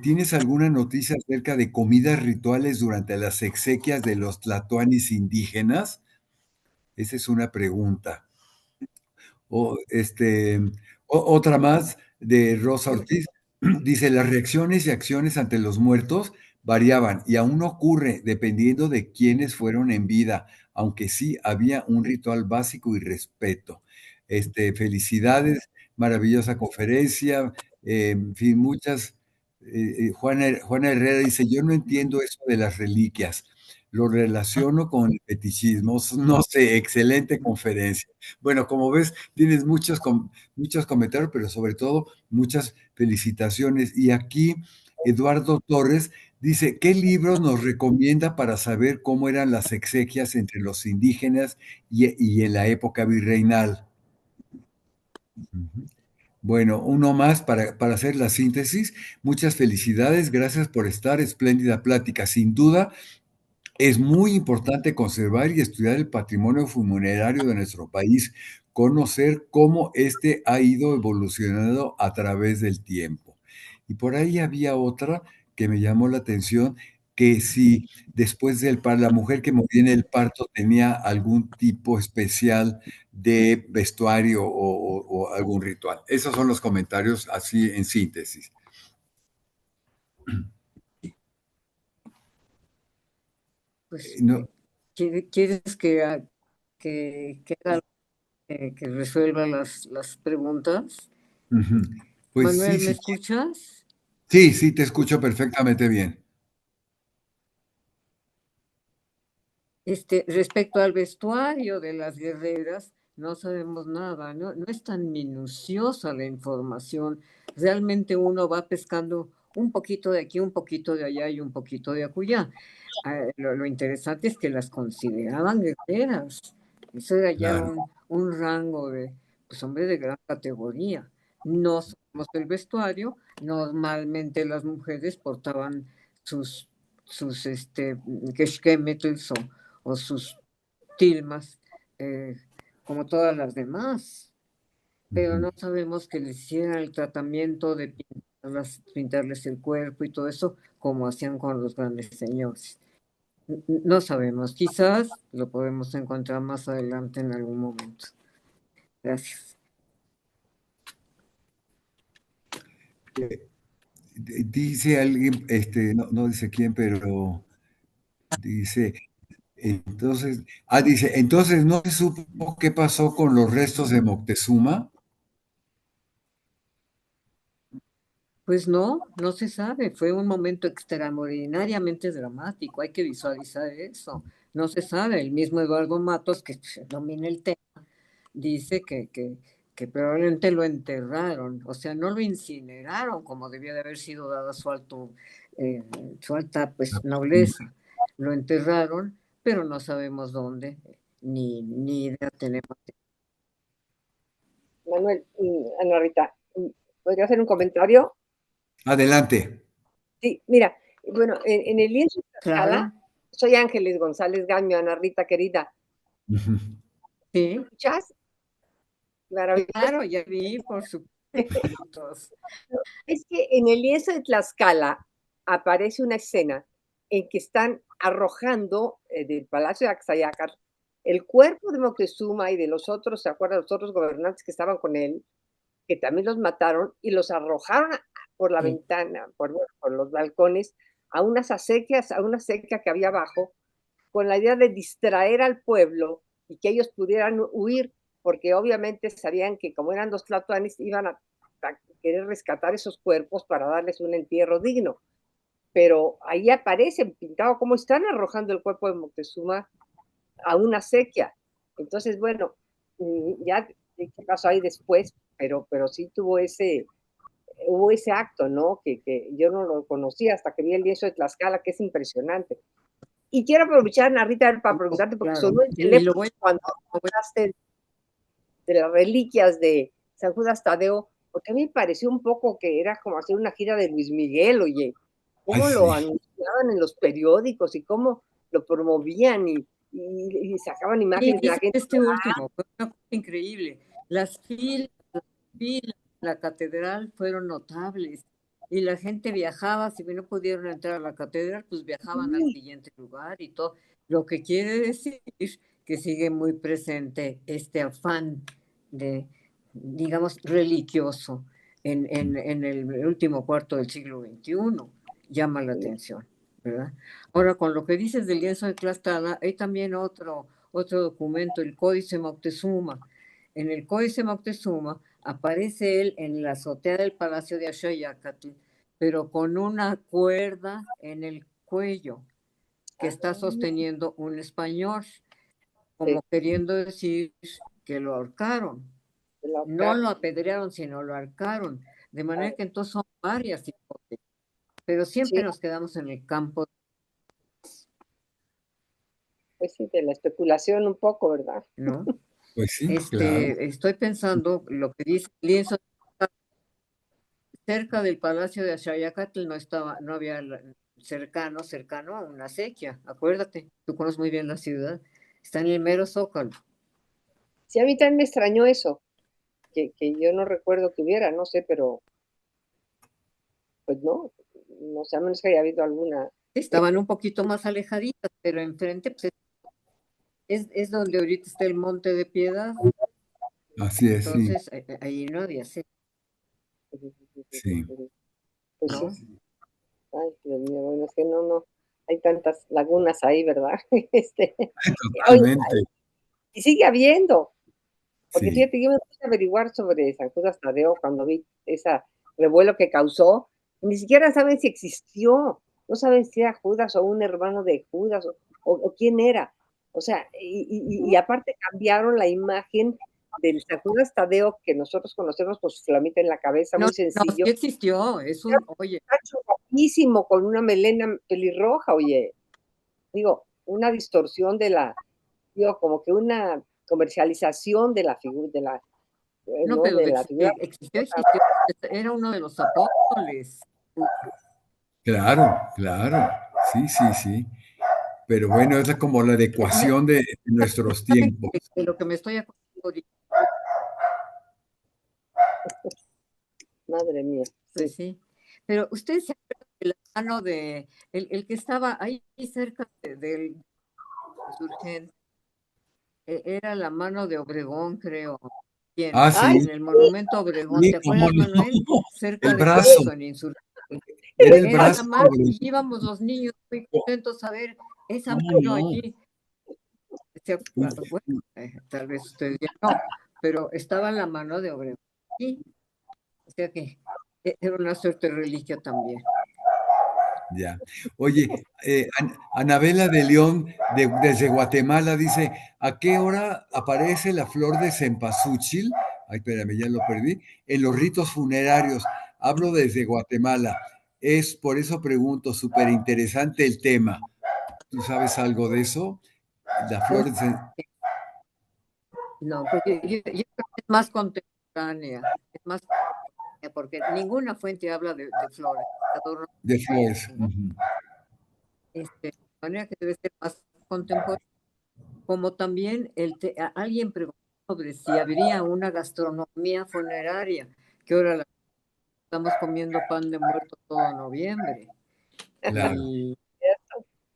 ¿Tienes alguna noticia acerca de comidas rituales durante las exequias de los tlatoanis indígenas? Esa es una pregunta. O, otra más de Rosa Ortiz. Dice, las reacciones y acciones ante los muertos variaban y aún ocurre dependiendo de quiénes fueron en vida, aunque sí había un ritual básico y respeto. Felicidades, maravillosa conferencia, en fin, muchas. Juana Herrera dice, yo no entiendo eso de las reliquias, lo relaciono con el fetichismo, no sé, excelente conferencia. Bueno, como ves, tienes muchos comentarios, pero sobre todo muchas felicitaciones. Y aquí Eduardo Torres dice, ¿qué libros nos recomienda para saber cómo eran las exequias entre los indígenas y en la época virreinal? Ujú. Bueno, uno más para hacer la síntesis. Muchas felicidades, gracias por estar, espléndida plática. Sin duda, es muy importante conservar y estudiar el patrimonio funerario de nuestro país, conocer cómo éste ha ido evolucionando a través del tiempo. Y por ahí había otra que me llamó la atención, que si después la mujer que moría en el parto tenía algún tipo especial de vestuario o algún ritual. Esos son los comentarios así en síntesis. Pues, No, ¿quieres que resuelva las preguntas? ujú. Pues sí, Manuel, ¿me sí, escuchas? sí, sí, te escucho perfectamente bien. Respecto al vestuario de las guerreras, no sabemos nada, ¿no? No es tan minuciosa la información. Realmente uno va pescando un poquito de aquí, un poquito de allá y un poquito de acullá. Lo interesante es que las consideraban guerreras. Eso era ya Claro. un rango de, pues hombre, de gran categoría. No somos el vestuario, normalmente las mujeres portaban sus, sus keshkemetls o sus tilmas, como todas las demás, pero Ujú. no sabemos que les hicieran el tratamiento de pintarles el cuerpo y todo eso, como hacían con los grandes señores. No sabemos, quizás lo podemos encontrar más adelante en algún momento. Gracias. Dice alguien, no dice quién, pero dice, entonces no se supo qué pasó con los restos de Moctezuma. Pues no, no se sabe. Fue un momento extraordinariamente dramático. Hay que visualizar eso. No se sabe. El mismo Eduardo Matos, que domina el tema, dice que probablemente lo enterraron, o sea, no lo incineraron como debía de haber sido dada su alta pues nobleza. Lo enterraron, pero no sabemos dónde, ni idea tenemos. Manuel, Ana Rita, ¿podría hacer un comentario? Adelante. Sí, mira, bueno, en el lienzo de Claro, Tlaxcala, soy Ángeles González Gamio, Ana Rita querida. Ujú. ¿Me sí, escuchas? Maravilloso. claro, ya vi, por supuesto. Es que en el lienzo de Tlaxcala aparece una escena en que están arrojando del Palacio de Axayácar el cuerpo de Moctezuma y de los otros, ¿se acuerdan? Los otros gobernantes que estaban con él, que también los mataron y los arrojaron por la Sí. ventana, por los balcones, a unas acequias, a una acequia que había abajo, con la idea de distraer al pueblo y que ellos pudieran huir, porque obviamente sabían que como eran los tlatoanis, iban a querer rescatar esos cuerpos para darles un entierro digno. Pero ahí aparecen pintado cómo están arrojando el cuerpo de Moctezuma a una acequia. Entonces, bueno, ya qué pasó ahí después, pero sí hubo ese acto, ¿no? Que yo no lo conocía hasta que vi el lienzo de Tlaxcala, que es impresionante. Y quiero aprovechar, Narita, para preguntarte, porque Claro, sonó el y lo teléfono voy cuando hablaste de las reliquias de San Judas Tadeo, porque a mí me pareció un poco que era como hacer una gira de Luis Miguel, oye, Ay, cómo lo sí. anunciaban en los periódicos y cómo lo promovían y sacaban imágenes de la gente. este último fue una cosa increíble. Las filas en la catedral fueron notables y la gente viajaba, si no pudieron entrar a la catedral, pues viajaban al siguiente lugar y todo. Lo que quiere decir que sigue muy presente este afán de, digamos, religioso en el último cuarto del siglo XXI. Llama la atención, ¿verdad? Ahora, con lo que dices del lienzo de Tlaxcala, hay también otro documento, el Códice Moctezuma. En el Códice Moctezuma aparece él en la azotea del Palacio de Axayácatl, pero con una cuerda en el cuello que está sosteniendo un español, como queriendo decir que lo ahorcaron. No lo apedrearon, sino lo ahorcaron. De manera que entonces son varias hipótesis, pero siempre Sí, nos quedamos en el campo, pues sí, de la especulación un poco, ¿verdad? ¿no? Pues sí, claro. Estoy pensando lo que dice el lienzo cerca del Palacio de Axayácatl no había cercano a una acequia. Acuérdate, tú conoces muy bien la ciudad. Está en el mero Zócalo. Sí, a mí también me extrañó eso, que yo no recuerdo que hubiera, no sé, pero pues no sé, a menos que haya habido alguna. Estaban un poquito más alejaditas, pero enfrente pues, es donde ahorita está el Monte de Piedad. Así es, sí, Entonces, ahí no había acequia, sí. Pues sí, ¿no? ay, Dios mío, bueno, es que no, hay tantas lagunas ahí, ¿verdad? Este, oye, Totalmente, y sigue habiendo, porque sí. fíjate, yo me puse a averiguar sobre San Judas Tadeo cuando vi ese revuelo que causó, ni siquiera saben si existió, no saben si era Judas o un hermano de Judas o quién era. O sea, y aparte cambiaron la imagen del San Judas Tadeo que nosotros conocemos con su flamita en la cabeza, No, muy no, sí sencillo. existió. Oye, Cacho guapísimo con una melena pelirroja, oye. Digo, una distorsión digo, como que una comercialización de la figura, no, ¿no? pero De la figura. existió. Era uno de los apóstoles. Claro, claro. Sí, sí, sí. Pero bueno, es como la Ya adecuación de nuestros saben tiempos. de lo que me estoy acordando ahorita, Madre mía, pues sí. sí. Pero ustedes se acuerdan de la mano el que estaba ahí cerca del insurgente, era la mano de Obregón, creo. ¿Quién? Ah, Ay, sí, En el monumento a Obregón, sí, ¿te cómo acuerdas, no. Manuel? Cerca El de brazo, Juárez o en Insurgente. era el Era brazo la mano sobre. y íbamos los niños muy contentos a ver esa ¿Cómo mano no? allí. Bueno, tal vez ustedes ya no, pero estaba la mano de Obregón. Sí, o sea que era una suerte de reliquia también. Ya. Oye, Anabela de León, desde Guatemala, dice, ¿a qué hora aparece la flor de cempasúchil? Ay, espérame, ya lo perdí. En los ritos funerarios. Hablo desde Guatemala. Es por eso pregunto, súper interesante el tema. ¿Tú sabes algo de eso? La flor Pues de no, pues yo creo que es más contemporánea, porque ninguna fuente habla de flores, de adornos de flores. florales, ¿no? Ujú. De manera que debe ser más contemporánea. Como también alguien preguntó sobre si habría una gastronomía funeraria, que ahora estamos comiendo pan de muerto todo noviembre. Claro, Y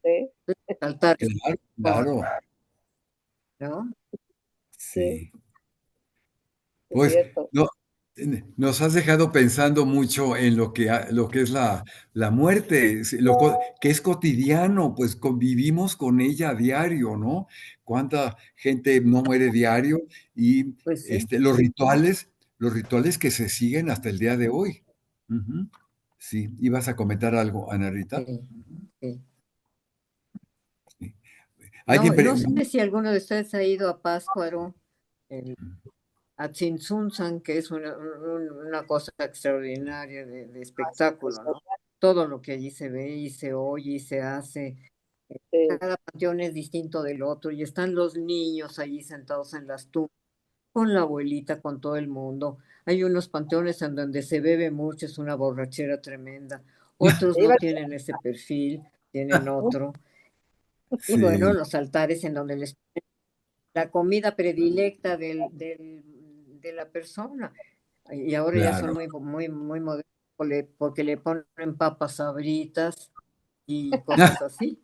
sí, altares, claro, claro. ¿no? sí, Sí. es Pues cierto. no, Nos has dejado pensando mucho en lo que es la muerte, que es cotidiano, pues convivimos con ella a diario, ¿no? Cuánta gente no muere diario y Pues sí, los rituales que se siguen hasta el día de hoy. Ujú. Sí, ibas a comentar algo, Ana Rita. sí, sí. Sí. No, Alguien, no sé si alguno de ustedes ha ido a Pátzcuaro, el, a Tzintzuntzan, que es una cosa extraordinaria de espectáculo, ¿no? Todo lo que allí se ve y se oye y se hace. Cada panteón es distinto del otro y están los niños allí sentados en las tumbas, con la abuelita, con todo el mundo. Hay unos panteones en donde se bebe mucho, es una borrachera tremenda. Otros no tienen ese perfil, tienen otro. Y bueno, sí, los altares en donde les la comida predilecta de la persona. Y ahora ya son claro. muy modernos porque le ponen papas sabritas y cosas así,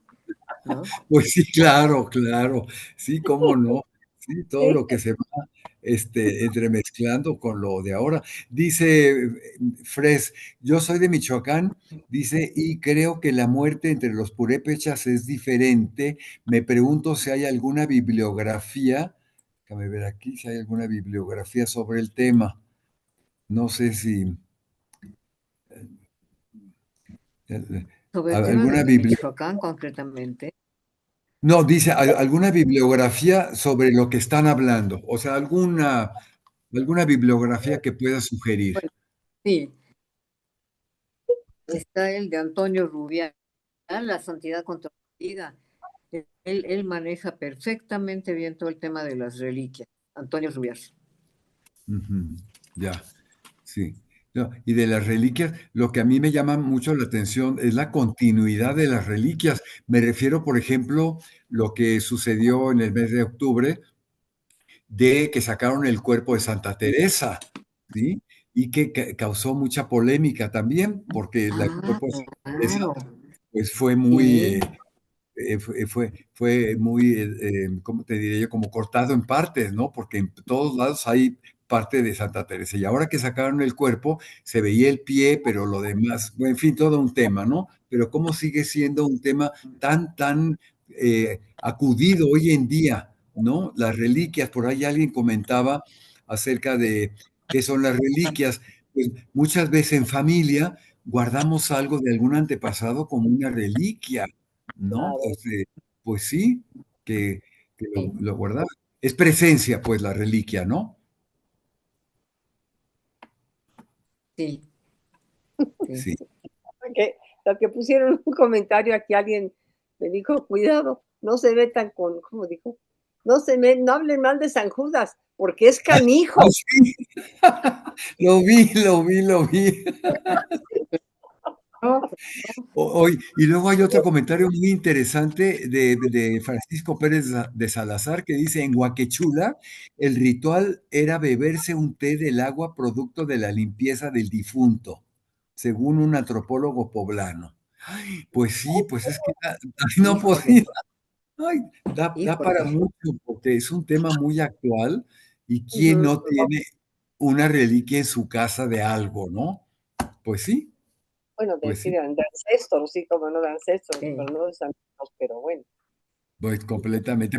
¿no? Pues sí, claro, claro. Sí, cómo no. Sí, todo Sí, lo que se va, entremezclando con lo de ahora. Dice, Fres, yo soy de Michoacán, dice, y creo que la muerte entre los purépechas es diferente. Me pregunto si hay alguna bibliografía, déjame ver aquí, si hay alguna bibliografía sobre el tema. No sé si eh, Sobre el tema alguna de bibliografía. Michoacán concretamente. No, dice alguna bibliografía sobre lo que están hablando, o sea, alguna bibliografía que pueda sugerir. Bueno, sí, está el de Antonio Rubial, La Santidad Controvertida. Él maneja perfectamente bien todo el tema de las reliquias, Antonio Rubial. Ujú, ya, sí. No, y de las reliquias, lo que a mí me llama mucho la atención es la continuidad de las reliquias. Me refiero, por ejemplo, lo que sucedió en el mes de octubre, de que sacaron el cuerpo de Santa Teresa, ¿sí? Y que causó mucha polémica también, porque el Ah, cuerpo de Santa Teresa, claro, pues fue muy, sí, fue muy, ¿cómo te diré yo? Como cortado en partes, ¿no? Porque en todos lados hay parte de Santa Teresa. Y ahora que sacaron el cuerpo, se veía el pie, pero lo demás, bueno, en fin, todo un tema, ¿no? Pero cómo sigue siendo un tema tan acudido hoy en día, ¿no? Las reliquias, por ahí alguien comentaba acerca de qué son las reliquias. Pues muchas veces en familia guardamos algo de algún antepasado como una reliquia, ¿no? claro. Pues sí, que, que sí, lo guardaba. Es presencia, pues, la reliquia, ¿no? sí, sí. Sí. Porque lo que pusieron un comentario aquí, alguien me dijo, cuidado, no se metan con, ¿cómo dijo? No hablen mal de San Judas, porque es Ah, canijo. sí. Lo vi. No, Y luego hay otro comentario muy interesante de Francisco Pérez de Salazar que dice, en Huaquechula, el ritual era beberse un té del agua producto de la limpieza del difunto, según un antropólogo poblano. Pues sí, pues es que no podía, híjole, ay, da para híjole. mucho, porque es un tema muy actual y quién Ujú. no tiene una reliquia en su casa de algo, ¿no? Pues sí, Bueno, pues sí. de ancestros, sí, como no de ancestros, Sí. pero no de santos, pero bueno. Pues completamente,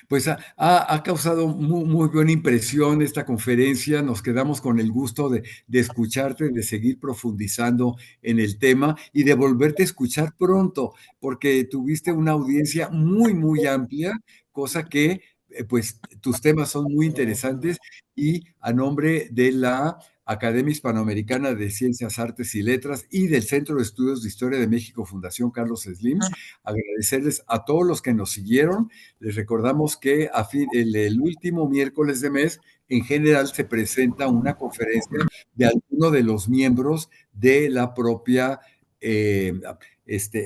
pues ha causado muy buena impresión esta conferencia. Nos quedamos con el gusto de escucharte, de seguir profundizando en el tema y de volverte a escuchar pronto, porque tuviste una audiencia muy amplia, cosa que pues tus temas son muy interesantes y a nombre de la Academia Hispanoamericana de Ciencias, Artes y Letras y del Centro de Estudios de Historia de México, Fundación Carlos Slim, agradecerles a todos los que nos siguieron. Les recordamos que el último miércoles de mes, en general, se presenta una conferencia de alguno de los miembros de la propia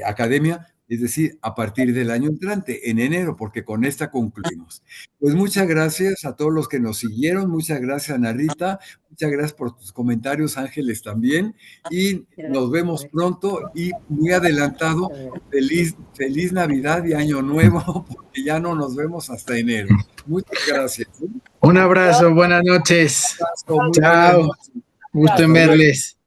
academia, es decir, a partir del año entrante, en enero, porque con esta concluimos. Pues muchas gracias a todos los que nos siguieron, muchas gracias, Ana Rita, muchas gracias por tus comentarios, Ángeles también, y nos vemos pronto y muy adelantado. Feliz Navidad y Año Nuevo, porque ya no nos vemos hasta enero. Muchas gracias. Un Un abrazo, buenas noches. abrazo, muy buenas Chao. noches. Gusto en Hasta luego. verles.